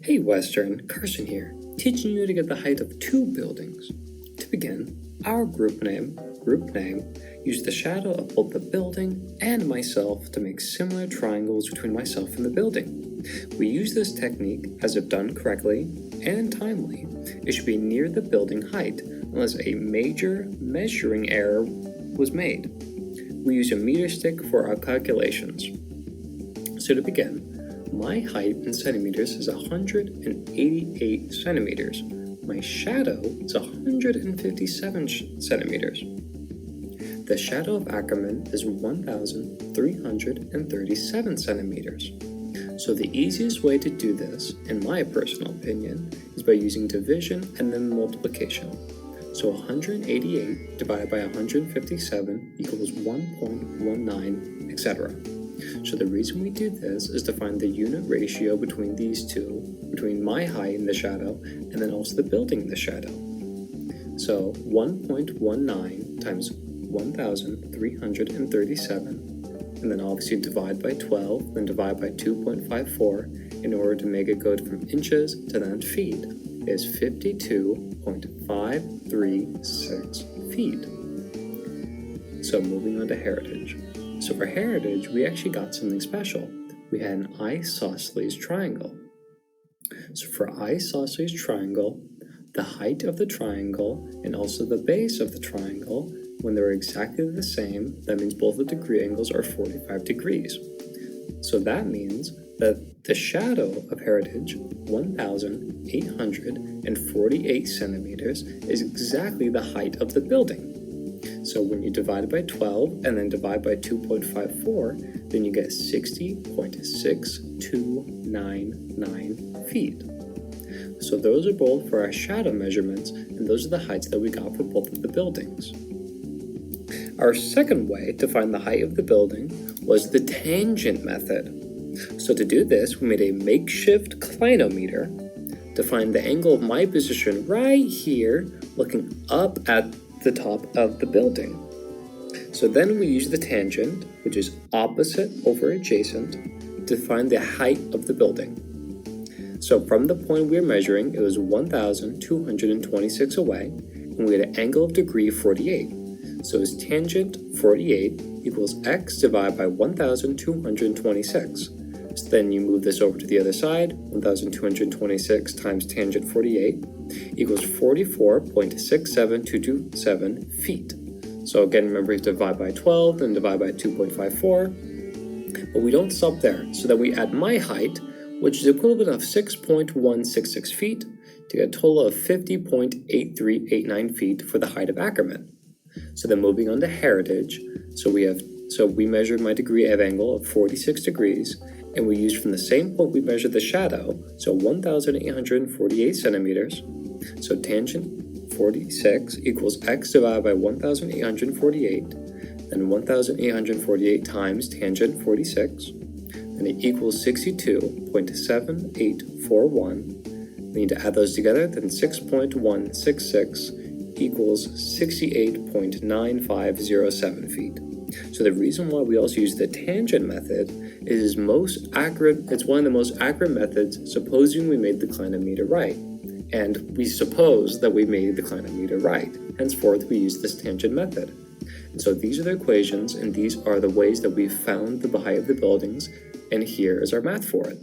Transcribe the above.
Hey Western, Carson here, teaching you to get the height of two buildings. To begin, our group name, use the shadow of both the building and myself to make similar triangles between myself and the building. We use this technique as if done correctly and timely. It should be near the building height unless a major measuring error was made. We use a meter stick for our calculations. So to begin, my height in centimeters is 188 centimeters. My shadow is 157 centimeters. The shadow of Ackerman is 1,337 centimeters. So the easiest way to do this, in my personal opinion, is by using division and then multiplication. So 188 divided by 157 equals 1.19, etc. So the reason we do this is to find the unit ratio between these two, between my height in the shadow and then also the building in the shadow. So 1.19 times 1,337, and then obviously divide by 12, then divide by 2.54 in order to make it go from inches to then feet, is 52.536 feet. So moving on to heritage. So for heritage, we actually got something special. We had an isosceles triangle. So for isosceles triangle, the height of the triangle and also the base of the triangle, when they're exactly the same, that means both the degree angles are 45 degrees. So that means that the shadow of heritage, 1,848 centimeters, is exactly the height of the building. So when you divide it by 12 and then divide by 2.54, then you get 60.6299 feet. So those are both for our shadow measurements, and those are the heights that we got for both of the buildings. Our second way to find the height of the building was the tangent method. So to do this, we made a makeshift clinometer to find the angle of my position right here, looking up at the top of the building. So then we use the tangent, which is opposite over adjacent, to find the height of the building. So from the point we were measuring, it was 1,226 away, and we had an angle of degree 48. So it's tangent 48 equals x divided by 1,226. So then you move this over to the other side, 1,226 times tangent 48 equals 44.67227 feet. So again, remember to divide by 12, then divide by 2.54. But we don't stop there, so that we add my height, which is equivalent of 6.166 feet, to get a total of 50.8389 feet for the height of Ackerman. So then moving on to heritage, so we measured my degree of angle of 46 degrees, and we used from the same point we measured the shadow, so 1,848 centimeters. So tangent 46 equals x divided by 1,848, then 1,848 times tangent 46, and it equals 62.7841. We need to add those together, then 6.166 equals 68.9507 feet. So the reason why we also use the tangent method is most accurate. It's one of the most accurate methods, supposing we made the clinometer right. And we suppose that we made the clinometer right. Henceforth, we use this tangent method. And so these are the equations, and these are the ways that we found the height of the buildings, and here is our math for it.